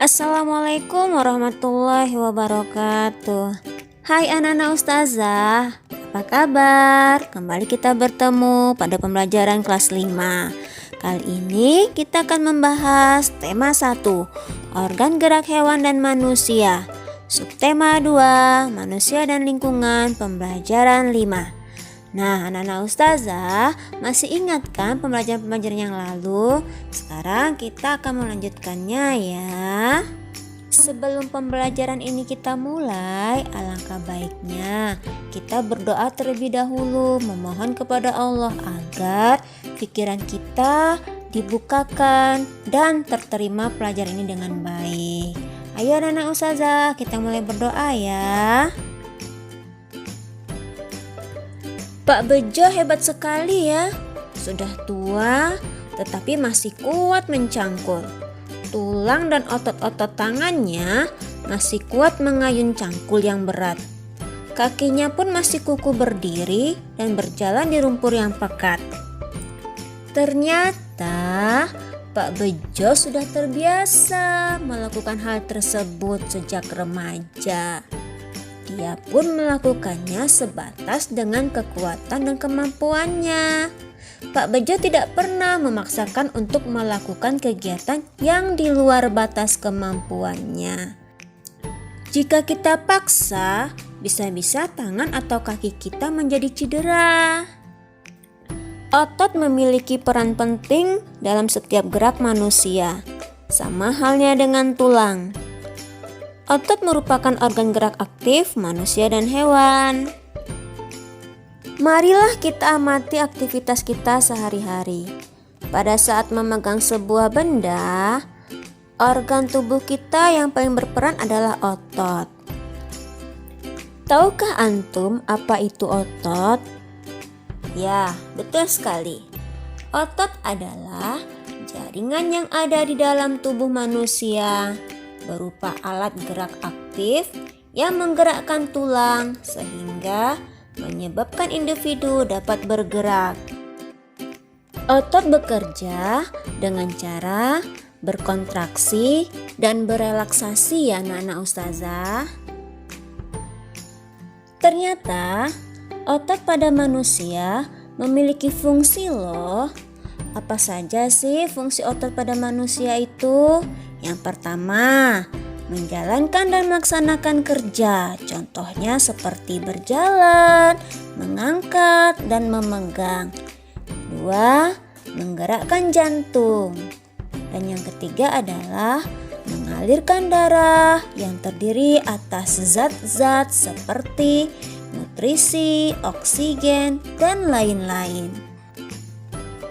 Assalamualaikum warahmatullahi wabarakatuh. Hai anak-anak ustazah, apa kabar? Kembali kita bertemu pada pembelajaran kelas 5. Kali ini kita akan membahas tema 1, organ gerak hewan dan manusia. Subtema 2, manusia dan lingkungan, pembelajaran 5. Nah, anak-anak ustazah, masih ingat kan pembelajaran-pembelajaran yang lalu? Sekarang kita akan melanjutkannya ya. Sebelum pembelajaran ini kita mulai, alangkah baiknya kita berdoa terlebih dahulu, memohon kepada Allah agar pikiran kita dibukakan dan terterima pelajaran ini dengan baik. Ayo anak-anak ustazah, kita mulai berdoa ya. Pak Bejo hebat sekali ya. Sudah tua tetapi masih kuat mencangkul. Tulang dan otot-otot tangannya masih kuat mengayun cangkul yang berat. Kakinya pun masih kuku berdiri dan berjalan di lumpur yang pekat. Ternyata Pak Bejo sudah terbiasa melakukan hal tersebut sejak remaja. Dia pun melakukannya sebatas dengan kekuatan dan kemampuannya. Pak Bejo tidak pernah memaksakan untuk melakukan kegiatan yang di luar batas kemampuannya. Jika kita paksa, bisa-bisa tangan atau kaki kita menjadi cedera. Otot memiliki peran penting dalam setiap gerak manusia, sama halnya dengan tulang. Otot merupakan organ gerak aktif manusia dan hewan. Marilah kita amati aktivitas kita sehari-hari. Pada saat memegang sebuah benda, organ tubuh kita yang paling berperan adalah otot. Tahukah antum apa itu otot? Ya, betul sekali. Otot adalah jaringan yang ada di dalam tubuh manusia, berupa alat gerak aktif yang menggerakkan tulang sehingga menyebabkan individu dapat bergerak. Otot bekerja dengan cara berkontraksi dan berelaksasi ya anak-anak ustazah. Ternyata otot pada manusia memiliki fungsi loh. Apa saja sih fungsi otot pada manusia itu? Yang pertama, menjalankan dan melaksanakan kerja. Contohnya seperti berjalan, mengangkat, dan memegang. 2. Menggerakkan jantung. Dan yang ketiga adalah mengalirkan darah yang terdiri atas zat-zat seperti nutrisi, oksigen, dan lain-lain.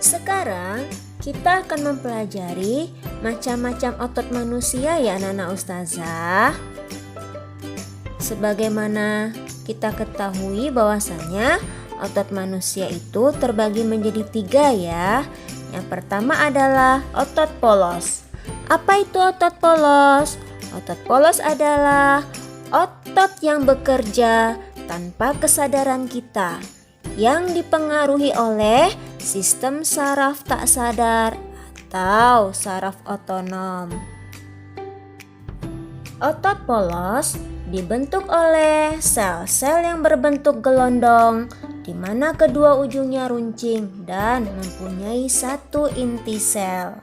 Sekarang kita akan mempelajari macam-macam otot manusia ya anak-anak ustazah. Sebagaimana kita ketahui bahwasanya otot manusia itu terbagi menjadi 3 ya. Yang pertama adalah otot polos. Apa itu otot polos? Otot polos adalah otot yang bekerja tanpa kesadaran kita, yang dipengaruhi oleh sistem saraf tak sadar atau saraf otonom. Otot polos dibentuk oleh sel-sel yang berbentuk gelondong, di mana kedua ujungnya runcing dan mempunyai satu inti sel.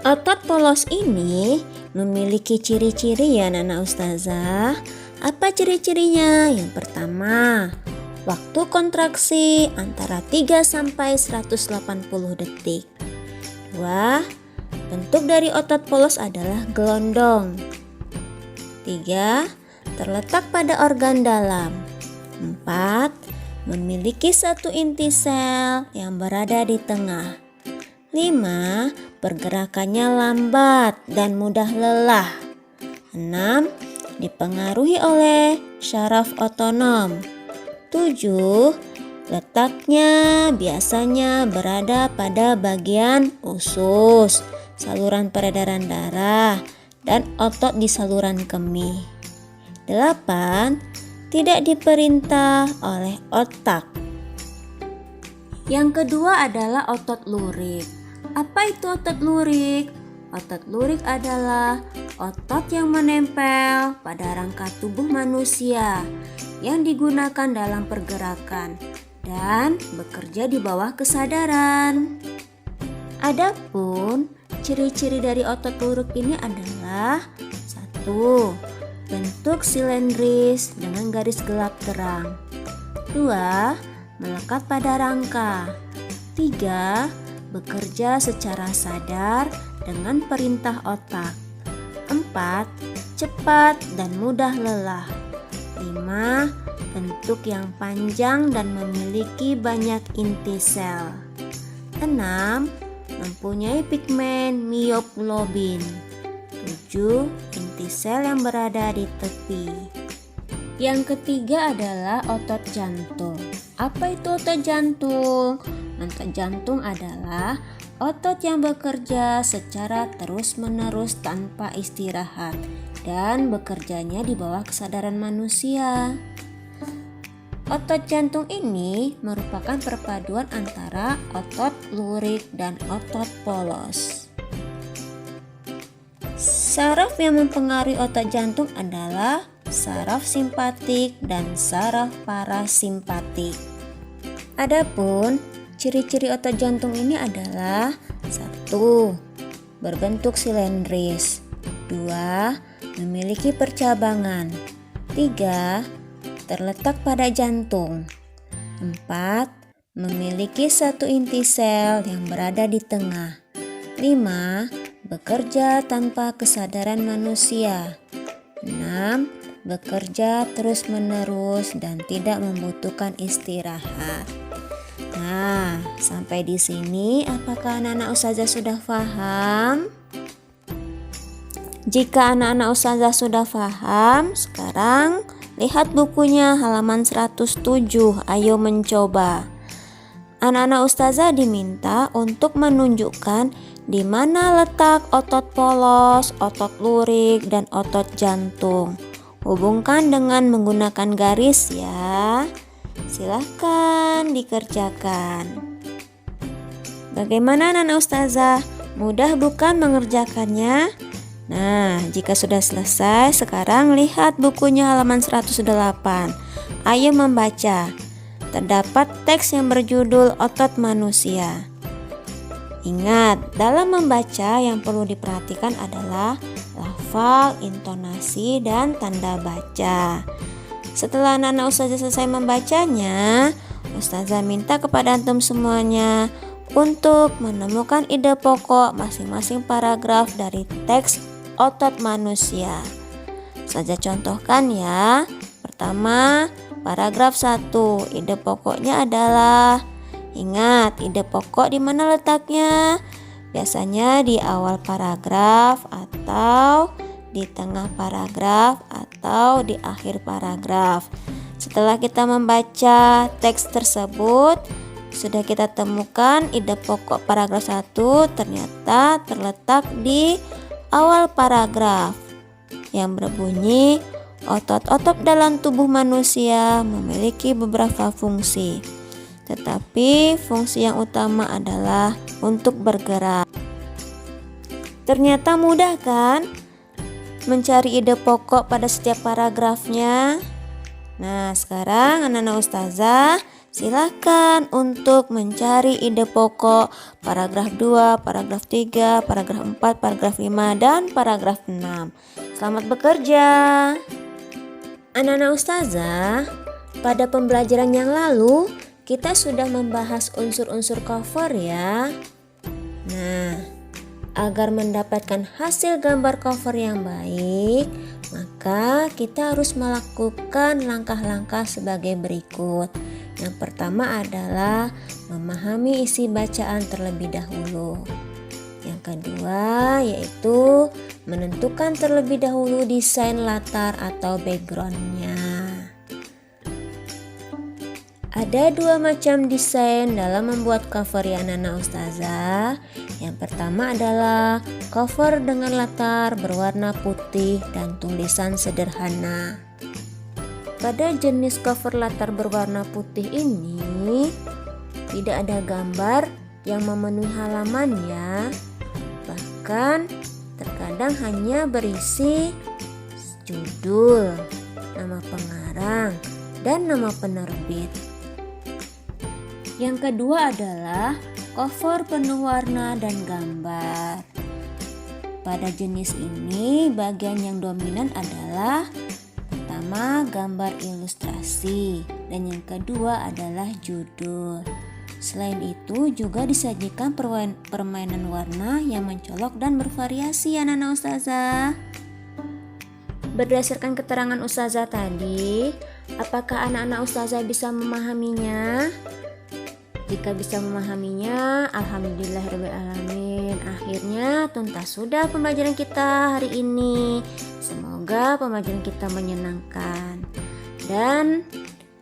Otot polos ini memiliki ciri-ciri ya anak-anak ustazah. Apa ciri-cirinya? Yang pertama, waktu kontraksi antara 3 sampai 180 detik. 2. Bentuk dari otot polos adalah gelondong. 3. Terletak pada organ dalam. 4. Memiliki satu inti sel yang berada di tengah. 5. Pergerakannya lambat dan mudah lelah. 6. Dipengaruhi oleh syaraf otonom. 7. Letaknya biasanya berada pada bagian usus, saluran peredaran darah, dan otot di saluran kemih. 8. Tidak diperintah oleh otak. Yang kedua adalah otot lurik. Apa itu otot lurik? Otot lurik adalah otot yang menempel pada rangka tubuh manusia yang digunakan dalam pergerakan dan bekerja di bawah kesadaran. Adapun ciri-ciri dari otot lurik ini adalah 1. Bentuk silindris dengan garis gelap terang. 2. Melekat pada rangka. 3. Bekerja secara sadar dengan perintah otak. 4. Cepat dan mudah lelah. 5. Bentuk yang panjang dan memiliki banyak inti sel. 6. Mempunyai pigmen mioglobin. 7. Inti sel yang berada di tepi. Yang ketiga adalah otot jantung. Apa itu otot jantung? Otot jantung adalah otot yang bekerja secara terus-menerus tanpa istirahat dan bekerjanya di bawah kesadaran manusia. Otot jantung ini merupakan perpaduan antara otot lurik dan otot polos. Saraf yang mempengaruhi otot jantung adalah saraf simpatik dan saraf parasimpatik. Adapun ciri-ciri otot jantung ini adalah 1. Berbentuk silindris. 2. Memiliki percabangan. 3. Terletak pada jantung. 4. Memiliki satu inti sel yang berada di tengah. 5. Bekerja tanpa kesadaran manusia. 6. Bekerja terus-menerus dan tidak membutuhkan istirahat. Nah, sampai di sini apakah anak-anak ustazah sudah paham? Jika anak-anak ustazah sudah paham, sekarang lihat bukunya halaman 107. Ayo mencoba. Anak-anak ustazah diminta untuk menunjukkan di mana letak otot polos, otot lurik, dan otot jantung. Hubungkan dengan menggunakan garis ya. Silahkan dikerjakan. Bagaimana anak-anak ustazah? Mudah bukan mengerjakannya? Nah, jika sudah selesai, sekarang lihat bukunya halaman 108. Ayo membaca. Terdapat teks yang berjudul Otot Manusia. Ingat, dalam membaca yang perlu diperhatikan adalah lafal, intonasi, dan tanda baca. Setelah anak-anak ustazah selesai membacanya, ustazah minta kepada antum semuanya untuk menemukan ide pokok masing-masing paragraf dari teks otot manusia. Ustazah contohkan ya. Pertama, paragraf 1. Ide pokoknya adalah, ingat ide pokok di mana letaknya? Biasanya di awal paragraf atau di tengah paragraf atau di akhir paragraf. Setelah kita membaca teks tersebut, sudah kita temukan ide pokok paragraf 1 ternyata terletak di awal paragraf yang berbunyi, otot-otot dalam tubuh manusia memiliki beberapa fungsi, tetapi fungsi yang utama adalah untuk bergerak. Ternyata mudah kan mencari ide pokok pada setiap paragrafnya? Nah, sekarang anak-anak ustazah silakan untuk mencari ide pokok paragraf 2, paragraf 3, paragraf 4, paragraf 5, dan paragraf 6. Selamat bekerja. Anak-anak ustazah, pada pembelajaran yang lalu kita sudah membahas unsur-unsur cover ya. Nah, agar mendapatkan hasil gambar cover yang baik, maka kita harus melakukan langkah-langkah sebagai berikut. Yang pertama adalah memahami isi bacaan terlebih dahulu. Yang kedua yaitu menentukan terlebih dahulu desain latar atau backgroundnya. Ada dua macam desain dalam membuat cover ya anak-anak ustazah. Yang pertama adalah cover dengan latar berwarna putih dan tulisan sederhana. Pada jenis cover latar berwarna putih ini tidak ada gambar yang memenuhi halaman ya. bahkan terkadang hanya berisi judul, nama pengarang, dan nama penerbit. Yang kedua adalah cover penuh warna dan gambar. Pada jenis ini, bagian yang dominan adalah pertama gambar ilustrasi dan yang kedua adalah judul. Selain itu juga disajikan permainan warna yang mencolok dan bervariasi anak-anak ustazah. Berdasarkan keterangan ustazah tadi, apakah anak-anak ustazah bisa memahaminya? Jika bisa memahaminya, alhamdulillahirrahmanirrahim. Akhirnya tuntas sudah pembelajaran kita hari ini. Semoga pembelajaran kita menyenangkan. Dan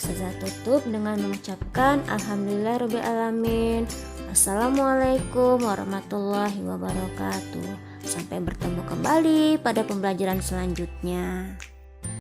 ustazah tutup dengan mengucapkan alhamdulillahirrahmanirrahim. Assalamualaikum warahmatullahi wabarakatuh. Sampai bertemu kembali pada pembelajaran selanjutnya.